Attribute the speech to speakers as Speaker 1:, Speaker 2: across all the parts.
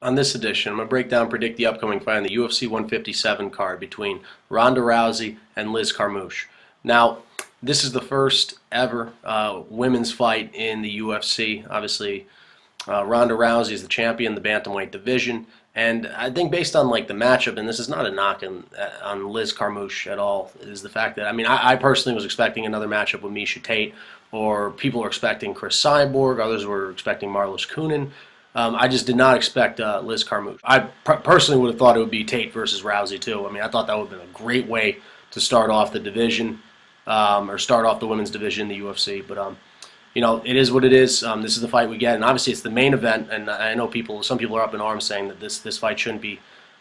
Speaker 1: On this edition, I'm going to break down and predict the upcoming fight on the UFC 157 card between Ronda Rousey and Liz Carmouche. Now, this is the first ever women's fight in the UFC. Obviously, Ronda Rousey is the champion, the Bantamweight division, and I think based on the matchup, and this is not a knock on Liz Carmouche at all, is the fact that I personally was expecting another matchup with Tate, or people are expecting Chris Cyborg, others were expecting Marlos Kunin. I just did not expect Liz Carmouche. I personally would have thought it would be Tate versus Rousey too. I thought that would have been a great way to start off the division, or start off the women's division in the UFC. But it is what it is. This is the fight we get, and obviously it's the main event. And I know some people are up in arms saying that this fight shouldn't be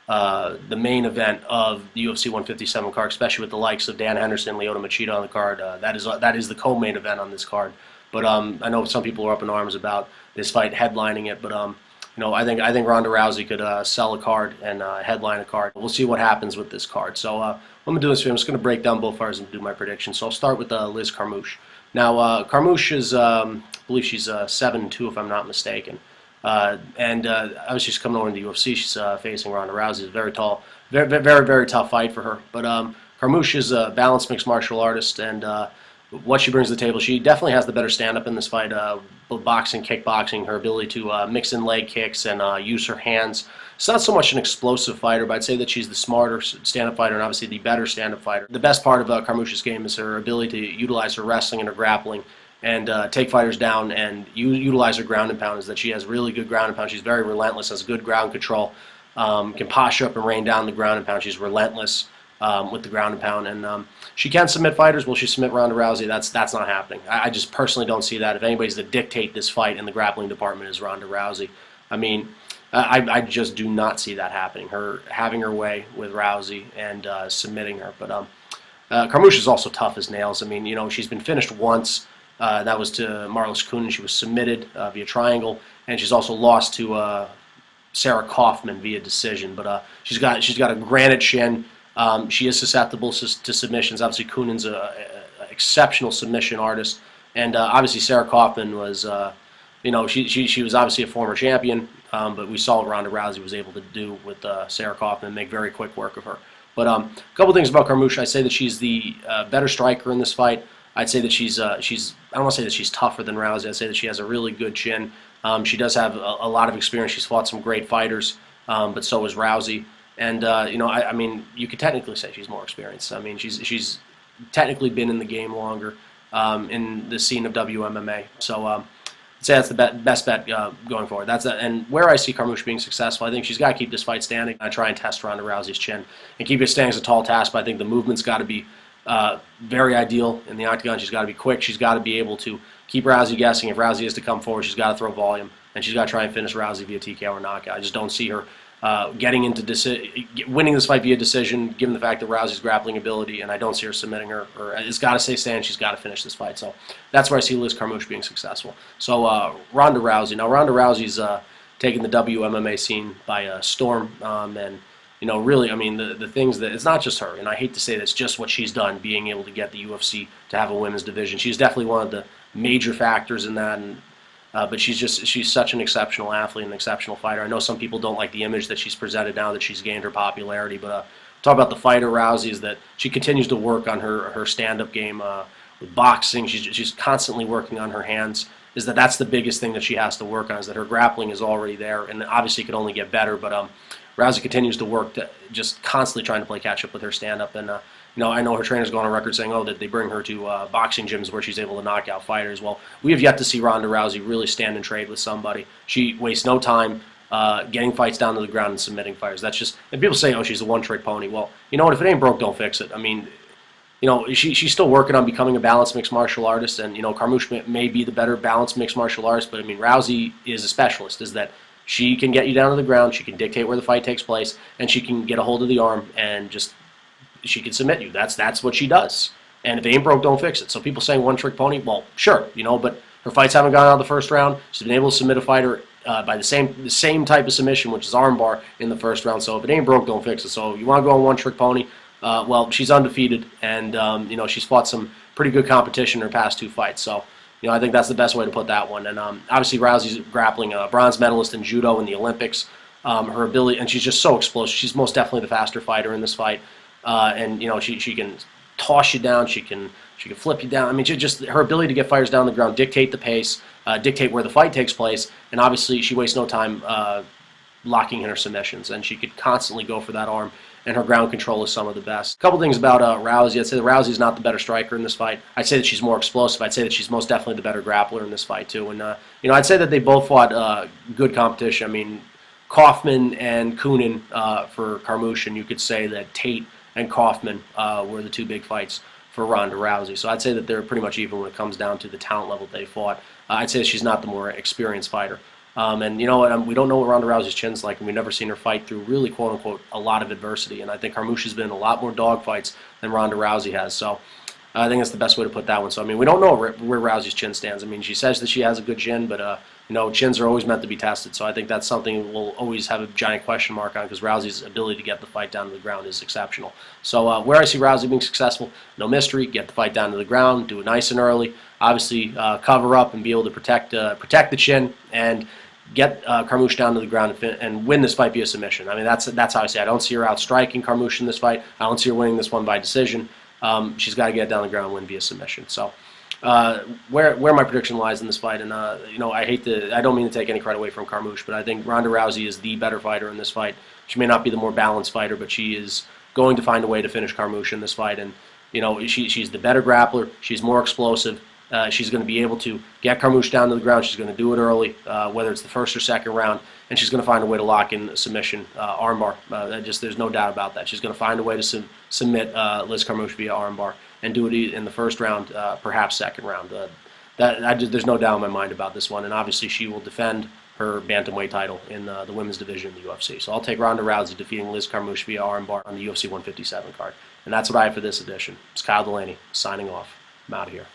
Speaker 1: the main event of the UFC 157 card, especially with the likes of Dan Henderson, Lyoto Machida on the card. That is the co-main event on this card. But I know some people are up in arms about this fight headlining it. But I think Ronda Rousey could sell a card and headline a card. We'll see what happens with this card. So what I'm gonna do is I'm just gonna break down both fights and do my predictions. So I'll start with Liz Carmouche. Now Carmouche is, I believe she's 7-2 if I'm not mistaken, and obviously she's coming over in the UFC. She's facing Ronda Rousey. It's a very tall, very tough fight for her. But Carmouche is a balanced mixed martial artist, and what she brings to the table, she definitely has the better stand-up in this fight, both boxing, kickboxing, her ability to mix in leg kicks and use her hands. It's not so much an explosive fighter, but I'd say that she's the smarter stand-up fighter and obviously the better stand-up fighter. The best part about Carmouche's game is her ability to utilize her wrestling and her grappling and take fighters down and utilize her ground and pound, is that she has really good ground and pound. She's very relentless, has good ground control, can posture up and rain down the ground and pound. She's relentless with the ground and pound, and she can submit fighters. Will she submit Ronda Rousey? That's not happening. I just personally don't see that. If anybody's to dictate this fight in the grappling department is Ronda Rousey. I just do not see that happening. Her having her way with Rousey and submitting her. But Carmouche is also tough as nails. She's been finished once. That was to Marlos Kunin. She was submitted via triangle, and she's also lost to Sarah Kaufman via decision. But she's got a granite shin. She is susceptible to submissions. Obviously, Kunin's an exceptional submission artist, and obviously Sarah Kaufman was, she was obviously a former champion, but we saw what Ronda Rousey was able to do with Sarah Kaufman, make very quick work of her. But a couple things about Carmouche. I say that she's the better striker in this fight. I'd say that she's I don't want to say that she's tougher than Rousey. I'd say that she has a really good chin. She does have a lot of experience. She's fought some great fighters, but so has Rousey. And you could technically say she's more experienced. She's technically been in the game longer, in the scene of WMMA. So I'd say that's the best bet going forward. And where I see Carmouche being successful, I think she's got to keep this fight standing. I try and test Ronda Rousey's chin, and keep it standing is a tall task. But I think the movement's got to be very ideal in the octagon. She's got to be quick. She's got to be able to keep Rousey guessing. If Rousey is to come forward, she's got to throw volume, and she's got to try and finish Rousey via TKO or knockout. I just don't see her getting into winning this fight via decision, given the fact that Rousey's grappling ability, and I don't see her submitting her. Or it's got to stay stand. She's got to finish this fight. So that's where I see Liz Carmouche being successful. So Ronda Rousey. Now Ronda Rousey's taking the WMMA scene by storm, and really, the things that it's not just her, and I hate to say that's just what she's done, being able to get the UFC to have a women's division. She's definitely one of the major factors in that, and but she's such an exceptional athlete, an exceptional fighter. I know some people don't like the image that she's presented now that she's gained her popularity, but talk about the fighter Rousey is that she continues to work on her stand-up game with boxing. She's constantly working on her hands. That's the biggest thing that she has to work on, is that her grappling is already there, and obviously could only get better. But Rousey continues to work, just constantly trying to play catch-up with her stand-up. And I know her trainer's gone on record saying, that they bring her to boxing gyms where she's able to knock out fighters. Well, we have yet to see Ronda Rousey really stand and trade with somebody. She wastes no time getting fights down to the ground and submitting fighters. That's just, and people say, she's a one-trick pony. Well, you know what? If it ain't broke, don't fix it. She's still working on becoming a balanced mixed martial artist, and Carmouche may be the better balanced mixed martial artist, but Rousey is a specialist. Is that she can get you down to the ground, she can dictate where the fight takes place, and she can get a hold of the arm and she can submit you. That's what she does. And if it ain't broke, don't fix it. So people saying one-trick pony, well, sure, but her fights haven't gone out of the first round. She's been able to submit a fighter by the same type of submission, which is armbar, in the first round. So if it ain't broke, don't fix it. So you want to go on one-trick pony, well, she's undefeated, and she's fought some pretty good competition in her past two fights. So I think that's the best way to put that one. And obviously Rousey's grappling, bronze medalist in judo in the Olympics. her ability, and she's just so explosive. She's most definitely the faster fighter in this fight, and she can toss you down, she can flip you down. I mean, just her ability to get fighters down the ground, dictate the pace, dictate where the fight takes place, and obviously she wastes no time locking in her submissions, and she could constantly go for that arm, and her ground control is some of the best. A couple things about Rousey. I'd say that Rousey's not the better striker in this fight. I'd say that she's more explosive. I'd say that she's most definitely the better grappler in this fight too. And I'd say that they both fought good competition. I mean, Kaufman and Koonin for Carmouche, and you could say that Tate and Kaufman were the two big fights for Ronda Rousey. So I'd say that they're pretty much even when it comes down to the talent level they fought. I'd say that she's not the more experienced fighter. And you know what, we don't know what Ronda Rousey's chin's like, and we've never seen her fight through really, quote-unquote, a lot of adversity. And I think Carmouche has been in a lot more dogfights than Ronda Rousey has. So I think that's the best way to put that one. So, I mean, we don't know where Rousey's chin stands. I mean, she says that she has a good chin, but, chins are always meant to be tested. So I think that's something we'll always have a giant question mark on, because Rousey's ability to get the fight down to the ground is exceptional. So where I see Rousey being successful, no mystery, get the fight down to the ground, do it nice and early, obviously cover up and be able to protect the chin, and get Carmouche down to the ground and win this fight via submission. I mean, that's how I say it. I don't see her outstriking Carmouche in this fight. I don't see her winning this one by decision. She's got to get down the ground and win via submission. So where my prediction lies in this fight, and I don't mean to take any credit away from Carmouche, but I think Ronda Rousey is the better fighter in this fight. She may not be the more balanced fighter, but she is going to find a way to finish Carmouche in this fight. And she's the better grappler. She's more explosive. She's going to be able to get Carmouche down to the ground. She's going to do it early, whether it's the first or second round, and she's going to find a way to lock in a submission armbar. There's no doubt about that. She's going to find a way to submit Liz Carmouche via armbar and do it in the first round, perhaps second round. There's no doubt in my mind about this one, and obviously she will defend her bantamweight title in the women's division in the UFC. So I'll take Ronda Rousey defeating Liz Carmouche via armbar on the UFC 157 card. And that's what I have for this edition. It's Kyle Delaney signing off. I'm out of here.